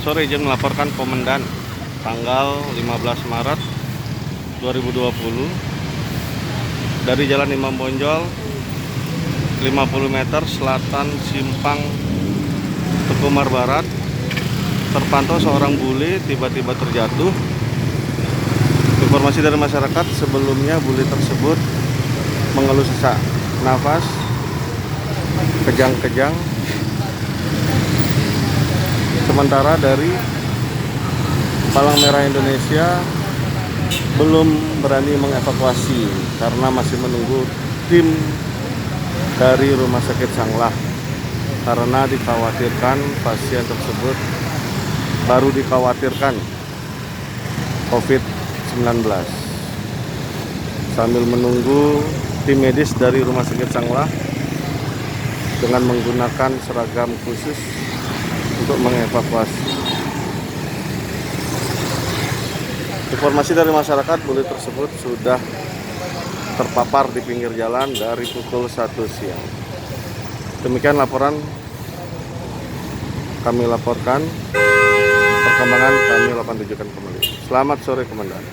Selamat sore, izin melaporkan Komandan tanggal 15 Maret 2020 dari Jalan Imam Bonjol 50 meter selatan Simpang Tekumar Barat. Terpantau seorang bule tiba-tiba terjatuh. Informasi dari masyarakat, sebelumnya bule tersebut mengeluh sesak nafas, kejang-kejang. Sementara dari Palang Merah Indonesia belum berani mengevakuasi karena masih menunggu tim dari Rumah Sakit Sanglah, karena dikhawatirkan pasien tersebut baru dikhawatirkan COVID-19. Sambil menunggu tim medis dari Rumah Sakit Sanglah dengan menggunakan seragam khusus untuk mengevakuasi. Informasi dari masyarakat, bule tersebut sudah terpapar di pinggir jalan dari pukul 1 siang. Demikian laporan kami laporkan. Perkembangan kami lakukan tujukan kembali. Selamat sore, Komandan.